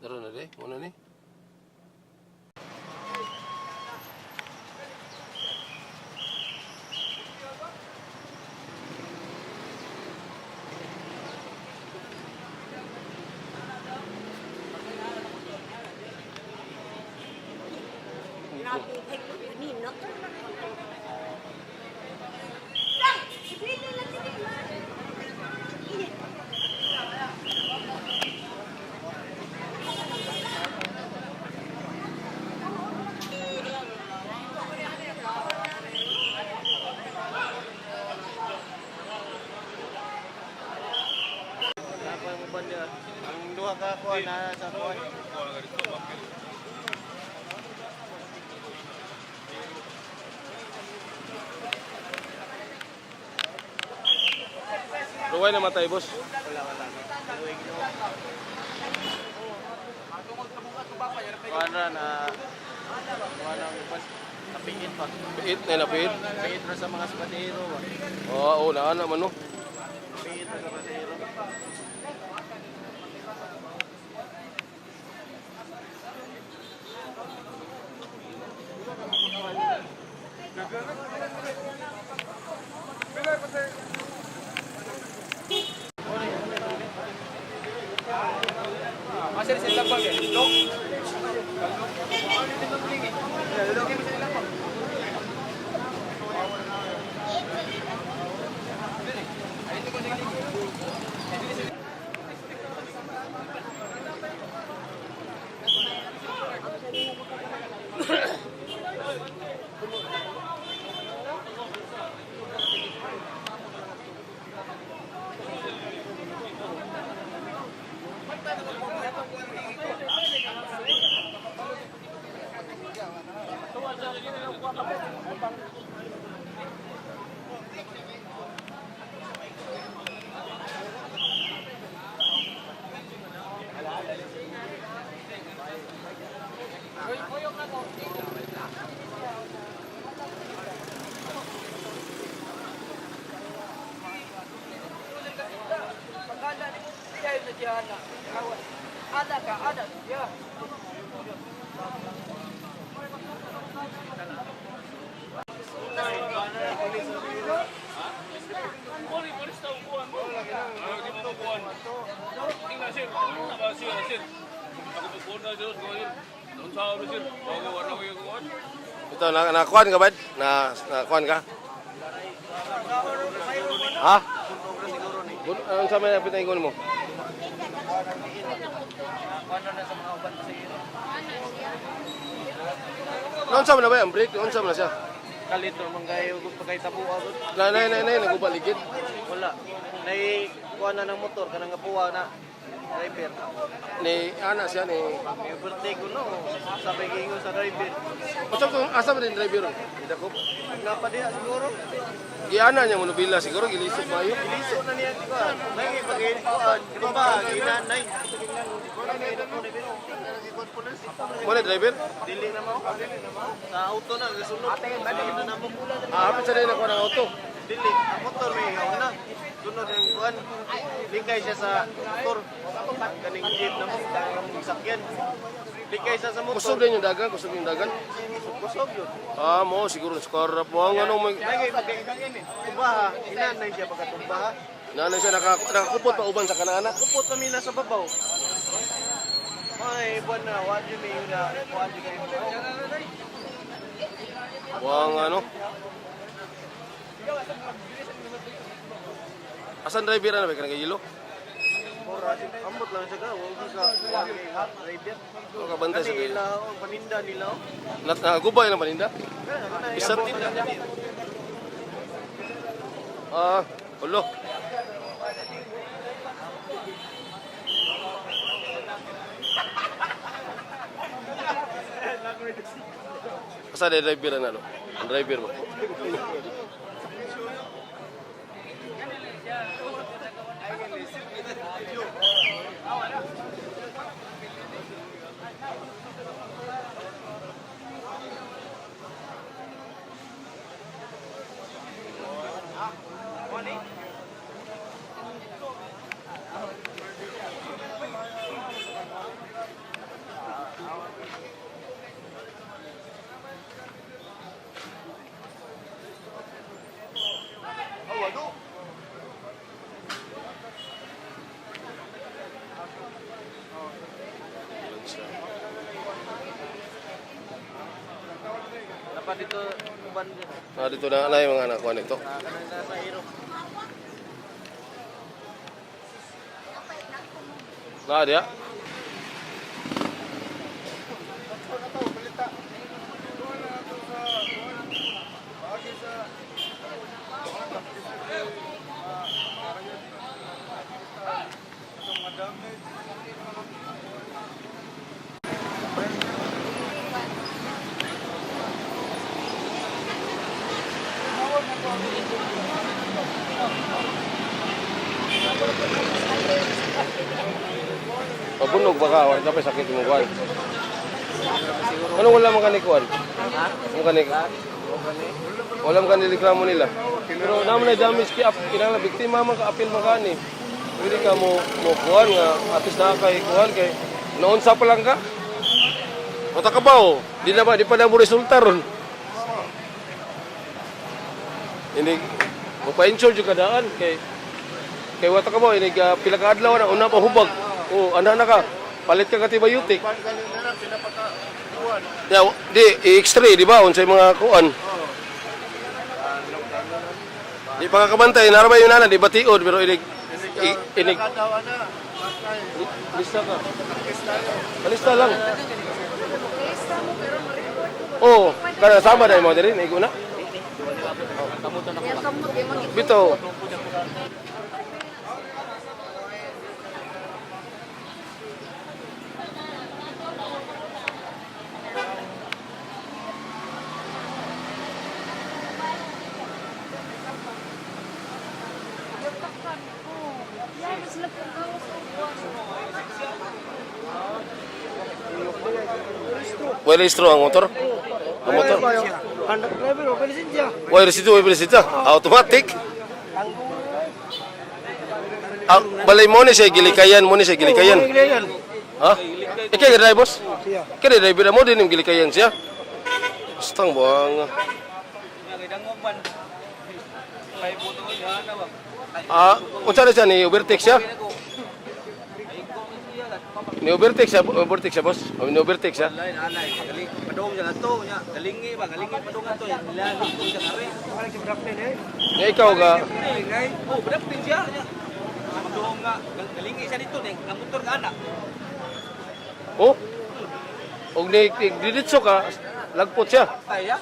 Daro na di, muna ni. Ang duha ka ko na sa kuan. Ruway na matay, boss. Wala. Kuan ra na kuan ang bus napingit pa. Piit na napit. Napingit ra sa mga spatero. Oo, na man no. Napingit ra sa spatero. Masih di sini lapang ya? Dok. Ada ya. Polis tahu kuan. Di mo kuan. Tingnan sir. Apa sir? Ako kuan na sir. Doon sa sir. Bago warna ko yung kuan. Ito, nakuhan ka ba? Nakuhan ka? Ha? Anong sa mga pinaingon mo? Kuan na sa mga uban sa iyo. Noon sa na ba yung break? Noon sa na siya? Kalito manggayo gud pagkaitabo agud. Nay, nagubaligid. Wala. Nay kuan na ng motor kanang gapuwa na driver. Ni ana siya ni. Yung birthday ko no. Sabi gingo sa driver. Asa man din driver? Idakop. Ngapa diha siguro? Giana niya mo nubila siguro gilisod maayo. Iliso na niya ko. Nay pagay kuan, di ba? Ginanay. Mo na driver? Dili na mo. Sa auto na gasunod. Na namo pula. Hapit sa na ko ng auto. Dili, ang motor may una. Sunod ang kuan. Likay siya sa motor. Kaning jeep na mo, ang sakyan. Likay siya sa motor. Kusog din yung dagan, kusog yung dagan. Kusog yun. Mo siguro sa karap mo ang ano may Lagi pagkain eh. Tumbaha, inanay siya pagkatumbaha. nanay siya nakakupot pa uban sa kanana. Kupot kami na sa babaw. Ay, buwan na, wadi may yun na, wadi kayo mo. Wang ano? Asan driver na ba kanang yelo? Mura, ambot lang siya ka, huwag ka driver. O kabantay sa Kasi driver. ila, ang paninda nila. Nagubay ng paninda? Isat din. Ulo. Asa na driver na ano? Ang driver mo. pa dito uban din. Dito na yung mga anak ko nito. Kanang nasa hero. Na dia. Pabunog ba ka? Wala pa sakit mo kuan. Anong wala makanik kuan? Makanik. Wala makanik reklamo nila. Pero naman na damage kay kinala biktima man ka apil makani. Pwede ka mo kuan nga atis na kay kuan kay noon sa pa lang ka. O ta ka ba o? Di pa na mo resulta ron. Ini mo pa-insure jud kadaan kay wata ka ba ini pila ka adlaw na una pa hubag. Oh, ana ka. Palit ka antibiotic. Ya, di i-X-ray di ba unsay mga kuan. Di pa kakabantay narabay yung nana di batiod pero inig lista ka. Lista lang. Oh, kana sama dai mo diri igo na. Bito. Wala istro ang motor? Ang motor? Conduct driver o lisensya. Wala resito, automatic. Balay mo ni siya gilikayan, Ha? Ikaw yung driver, boss? Ikaw yung driver mo din yung gilikayan siya. Bastang buwang. Unsa na siya ni overtake siya? Ni overtake siya, boss? Ni overtake siya? Padung jangan to nya. Galingi padungan to ya. Lagi to jangan re. Paling berapin Nga ikaw ga? Oh, berapin siya nya. Padung nga galingi siya dito ning ang motor nga anak. Oh? Og ni diditso ka, lagpot siya. Kaya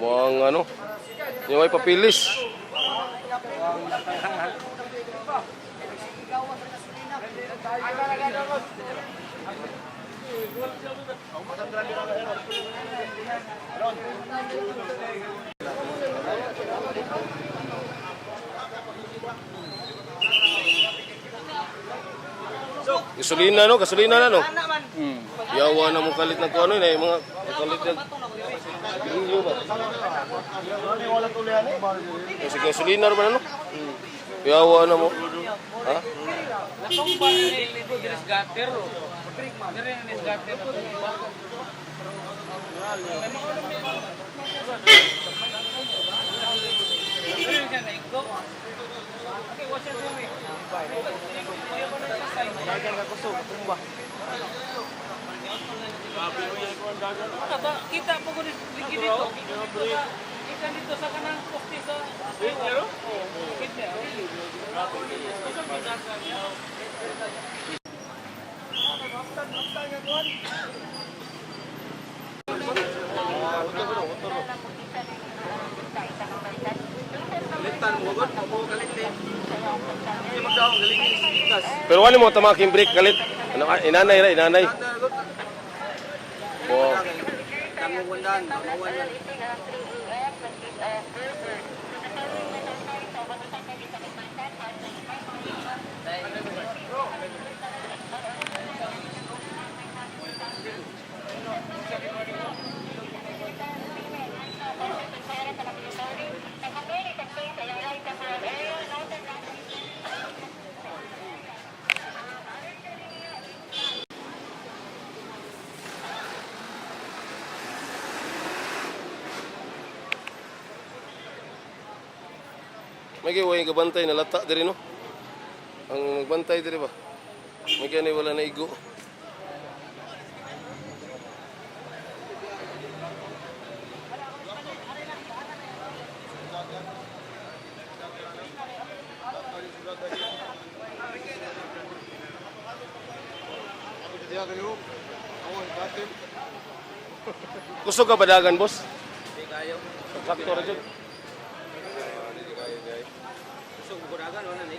Buwang ano? Yung may papilis. Gasolina na no. Yawa na mo kalit ng kuno na mga kalit ng grilyo ba. Kasi gasolina ra ba no? Yawa na mo. Ha? Kita po dito. Ikan dito sa kanang poste sa Zero? Kita. Litan mo ba? Mo kalitin. Hindi magdaong galingi ikas. Pero wala mo tamaking brake kalit. Ano inanay. Oh. Tangong wandan, mawan. May giway gabantay na lata diri no. Ang nagbantay diri ba? May kani wala na igo. Gusto ka ba dagan, boss? Hindi kayo. Sakto ra jud. Gusto ko dagan, wala ni